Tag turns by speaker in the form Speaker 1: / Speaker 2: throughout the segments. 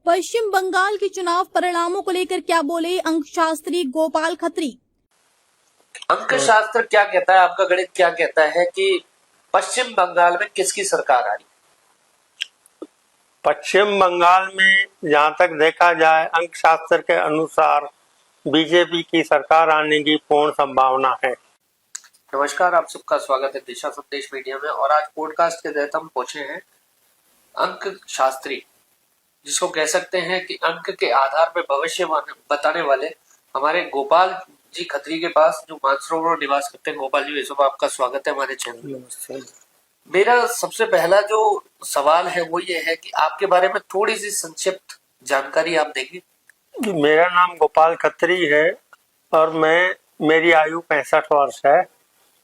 Speaker 1: पश्चिम बंगाल के चुनाव परिणामों को लेकर क्या बोले अंकशास्त्री गोपाल खत्री।
Speaker 2: अंक शास्त्र क्या कहता है, आपका गणित क्या कहता है कि पश्चिम बंगाल में किसकी सरकार आ रही?
Speaker 3: पश्चिम बंगाल में जहां तक देखा जाए अंक शास्त्र के अनुसार बीजेपी की सरकार आने की पूर्ण संभावना है।
Speaker 2: नमस्कार, आप सबका स्वागत है दिशा संदेश मीडिया में। और आज पॉडकास्ट के तहत हम पहुंचे हैं अंक शास्त्री, जिसको कह सकते हैं कि अंक के आधार पर भविष्य बताने वाले हमारे गोपाल जी खत्री के पास, जो मानसरोवर निवास करते हैं। गोपाल जी, सब आपका स्वागत है हमारे चैनल में। मेरा सबसे पहला जो सवाल है वो ये है कि आपके बारे में थोड़ी सी संक्षिप्त जानकारी आप देंगे।
Speaker 3: मेरा नाम गोपाल खत्री है और मेरी आयु 65 वर्ष है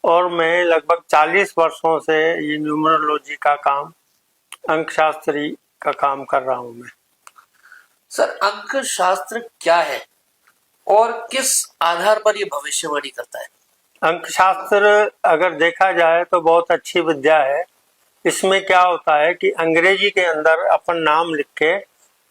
Speaker 3: और मैं लगभग 40 वर्षों से ये न्यूमरोलॉजी का काम, अंक शास्त्री का काम कर रहा हूँ मैं।
Speaker 2: सर, अंक शास्त्र क्या है और किस आधार पर ये भविष्यवाणी करता है?
Speaker 3: अंक शास्त्र अगर देखा जाए तो बहुत अच्छी विद्या है। इसमें क्या होता है कि अंग्रेजी के अंदर अपन नाम लिख के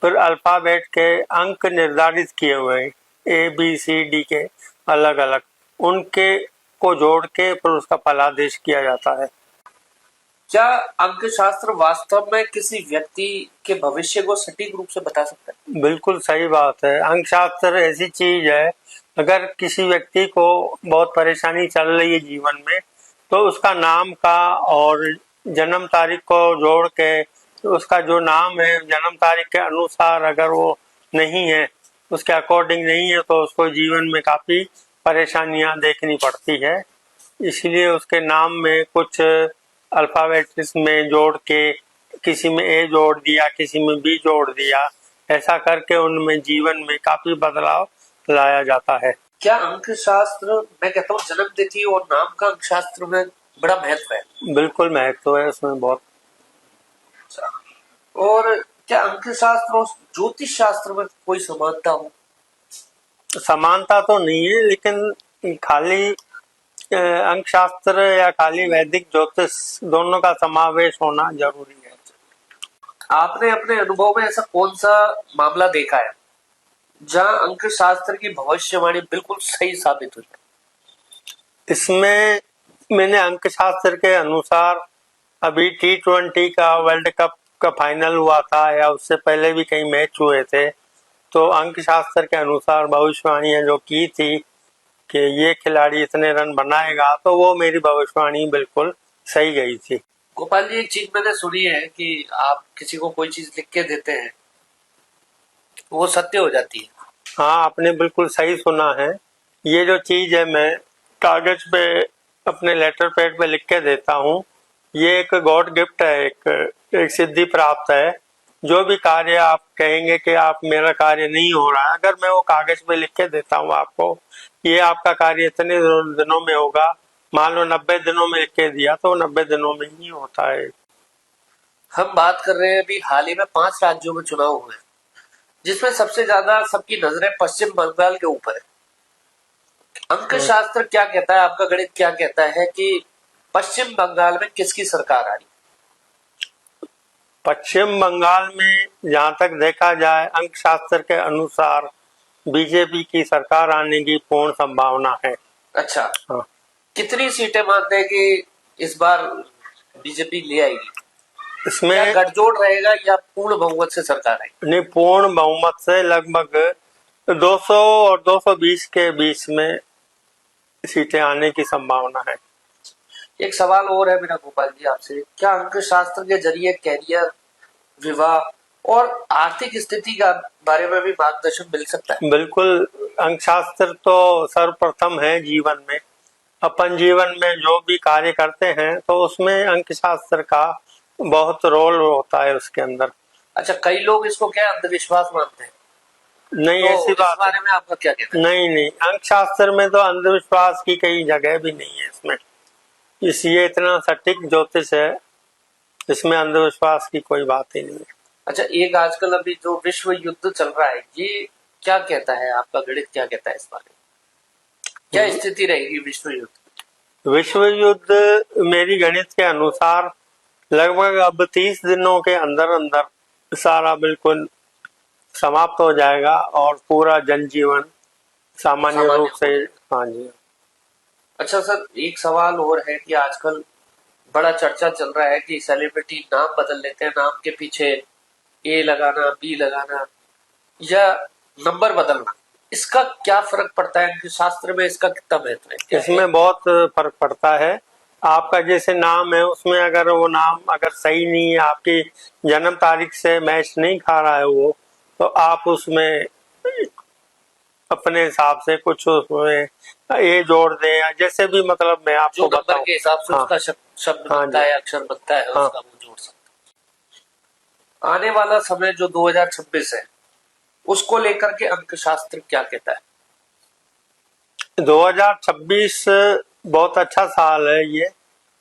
Speaker 3: फिर अल्फाबेट के अंक निर्धारित किए हुए हैं, ABCD के अलग अलग, उनके को जोड़ के फिर उसका फलादेश किया जाता है।
Speaker 2: क्या अंक शास्त्र वास्तव में किसी व्यक्ति के भविष्य को सटीक रूप से बता सकता है?
Speaker 3: बिल्कुल सही बात है। अंक शास्त्र ऐसी चीज है, अगर किसी व्यक्ति को बहुत परेशानी चल रही है जीवन में, तो उसका नाम का और जन्म तारीख को जोड़ के, उसका जो नाम है जन्म तारीख के अनुसार अगर वो नहीं है, उसके अकॉर्डिंग नहीं है, तो उसको जीवन में काफी परेशानियां देखनी पड़ती है। इसलिए उसके नाम में कुछ अल्फाबेट्स में जोड़ के, किसी में A जोड़ दिया, किसी में B जोड़ दिया, ऐसा करके उनमें जीवन में काफी बदलाव लाया जाता है।
Speaker 2: क्या अंक शास्त्र, मैं कहता हूँ जन्म तिथि और नाम का अंक शास्त्र में बड़ा महत्व है?
Speaker 3: बिल्कुल महत्व है उसमें बहुत।
Speaker 2: और क्या अंक शास्त्र और ज्योतिष शास्त्र में कोई समानता हो?
Speaker 3: समानता तो नहीं है, लेकिन खाली अंक शास्त्र या खाली वैदिक ज्योतिष, दोनों का समावेश होना जरूरी है।
Speaker 2: आपने अपने अनुभव में ऐसा कौन सा मामला देखा है जहां अंक शास्त्र की भविष्यवाणी बिल्कुल सही साबित हुई?
Speaker 3: इसमें मैंने अंक शास्त्र के अनुसार अभी T20 का वर्ल्ड कप का फाइनल हुआ था, या उससे पहले भी कई मैच हुए थे, तो अंक शास्त्र के अनुसार भविष्यवाणियां जो की थी कि ये खिलाड़ी इतने रन बनाएगा, तो वो मेरी भविष्यवाणी बिल्कुल सही गई थी।
Speaker 2: गोपाल जी, एक चीज मैंने सुनी है कि आप किसी को कोई चीज लिख के देते हैं, वो सत्य हो जाती है।
Speaker 3: हाँ, आपने बिल्कुल सही सुना है। ये जो चीज है, मैं कागज पे अपने लेटर पैड पे लिख के देता हूँ, ये एक गॉड गिफ्ट है, एक सिद्धि प्राप्त है। जो भी कार्य आप कहेंगे कि आप मेरा कार्य नहीं हो रहा है, अगर मैं वो कागज पे लिख के देता हूँ आपको, ये आपका कार्य इतने दिनों में होगा, मान लो 90 दिनों में लिख के दिया, तो 90 दिनों में ही होता है।
Speaker 2: हम बात कर रहे हैं अभी हाल ही में 5 राज्यों में चुनाव हुए, जिसमें सबसे ज्यादा सबकी नजरें पश्चिम बंगाल के ऊपर है। अंक शास्त्र क्या कहता है, आपका गणित क्या कहता है कि पश्चिम बंगाल में किसकी सरकार आ रही?
Speaker 3: पश्चिम बंगाल में जहां तक देखा जाए अंक शास्त्र के अनुसार बीजेपी की सरकार आने की पूर्ण संभावना है।
Speaker 2: अच्छा,
Speaker 3: हाँ।
Speaker 2: कितनी सीटें मानते हैं कि इस बार बीजेपी ले आएगी?
Speaker 3: इसमें
Speaker 2: गठजोड़ रहेगा या पूर्ण बहुमत से सरकार आएगी?
Speaker 3: नहीं, पूर्ण बहुमत से लगभग 200 और 220 के बीच में सीटें आने की संभावना है।
Speaker 2: एक सवाल और है मेरा गोपाल जी आपसे, क्या अंक शास्त्र के जरिए कैरियर, विवाह और आर्थिक स्थिति का बारे में भी मार्गदर्शन मिल सकता है?
Speaker 3: बिल्कुल, अंक शास्त्र तो सर्वप्रथम है जीवन में। अपन जीवन में जो भी कार्य करते हैं तो उसमें अंक शास्त्र का बहुत रोल होता है उसके अंदर।
Speaker 2: अच्छा, कई लोग इसको क्या अंधविश्वास मानते हैं?
Speaker 3: नहीं,
Speaker 2: तो
Speaker 3: ऐसी बात
Speaker 2: इस बारे में आपका क्या कहना है?
Speaker 3: नहीं, अंक शास्त्र में तो अंधविश्वास की कई जगह भी नहीं है इसमें, इसलिए इतना सटीक ज्योतिष है, इसमें अंधविश्वास की कोई बात ही नहीं है।
Speaker 2: अच्छा, एक आजकल अभी जो विश्व युद्ध चल रहा है, ये क्या कहता है, आपका गणित क्या कहता है इस बारे में? क्या स्थिति रहेगी विश्व युद्ध?
Speaker 3: विश्व युद्ध मेरी गणित के अनुसार लगभग अब 30 दिनों के अंदर अंदर सारा बिल्कुल समाप्त हो जाएगा और पूरा जनजीवन सामान्य
Speaker 2: सामान्य
Speaker 3: रूप
Speaker 2: हो
Speaker 3: से।
Speaker 2: जाएगा।
Speaker 3: हाँ जी।
Speaker 2: अच्छा सर, एक सवाल और है कि आजकल बड़ा चर्चा चल रहा है कि सेलिब्रिटी नाम बदल लेते हैं, नाम के पीछे ए लगाना, बी लगाना या नंबर बदलना, इसका क्या फर्क पड़ता है? कि शास्त्र में इसका कितना महत्व है? क्या है?
Speaker 3: इसमें बहुत फर्क पड़ता है। आपका जैसे नाम है उसमें अगर वो नाम अगर सही नहीं है, आपकी जन्म तारीख से मैच नहीं खा रहा है वो, तो आप उसमें अपने हिसाब से कुछ उसमें ये जोड़ दें या जैसे भी, मतलब मैं
Speaker 2: जो
Speaker 3: आपको
Speaker 2: नंबर
Speaker 3: बताऊं।
Speaker 2: के हिसाब से
Speaker 3: हाँ
Speaker 2: उसका शब्द
Speaker 3: हाँ
Speaker 2: बनता
Speaker 3: जी।
Speaker 2: है, अक्षर बनता है,
Speaker 3: हाँ।
Speaker 2: उसका वो जोड़ सकते हैं। आने वाला समय जो 2026 है, उसको लेकर के अंकशास्त्र क्या कहता है?
Speaker 3: 2026 बहुत अच्छा साल है ये।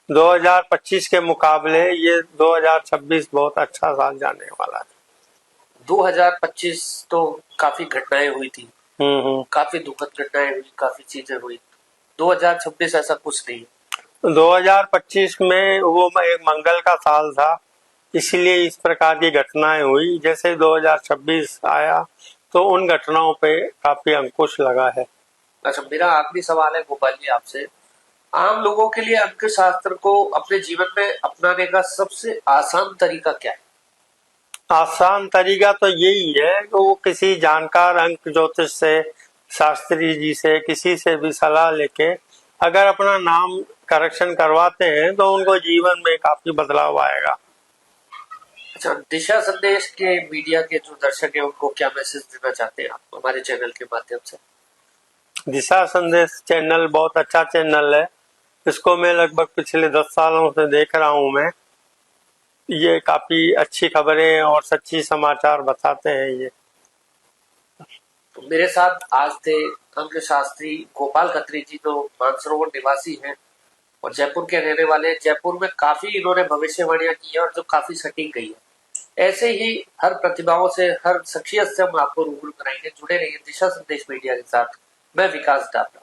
Speaker 3: 2025 के मुकाबले ये 2026 बहुत अच्छा साल जाने वाला है।
Speaker 2: 2025 तो काफी घटनाएं हुई थी,
Speaker 3: हम्म।
Speaker 2: काफी दुखद घटनाएं हुई, काफी चीजें हुई। 2026 ऐसा कुछ नहीं।
Speaker 3: 2025 में वो एक मंगल का साल था, इसलिए इस प्रकार की घटनाएं हुई। जैसे 2026 आया तो उन घटनाओं पे काफी अंकुश लगा है।
Speaker 2: अच्छा, मेरा आखिरी सवाल है गोपाल जी आपसे। आम लोगों के लिए अंकशास्त्र को अपने जीवन में अपनाने का सबसे आसान तरीका क्या है?
Speaker 3: आसान तरीका तो यही है कि वो किसी जानकार अंक ज्योतिष से, शास्त्री जी से, किसी से भी सलाह लेके अगर अपना नाम करेक्शन करवाते हैं तो उनको जीवन में काफी बदलाव आएगा।
Speaker 2: अच्छा, दिशा संदेश के मीडिया के जो दर्शक हैं उनको क्या मैसेज देना चाहते हैं आप हमारे चैनल के माध्यम से?
Speaker 3: दिशा संदेश चैनल बहुत अच्छा चैनल है। इसको मैं लगभग पिछले 10 सालों से देख रहा हूँ मैं। ये काफी अच्छी खबरें और सच्ची समाचार बताते हैं ये।
Speaker 2: तो मेरे साथ आज थे अंकशास्त्री गोपाल खत्री जी, जो मानसरोवर निवासी हैं और जयपुर के रहने वाले हैं। जयपुर में काफी इन्होंने भविष्यवाणियां की है और जो काफी सटीक गई है। ऐसे ही हर प्रतिभाओं से, हर शख्सियत से हम आपको रूबरू कराएंगे। जुड़े रहिए दिशा संदेश मीडिया के साथ। मैं विकास डाबरा।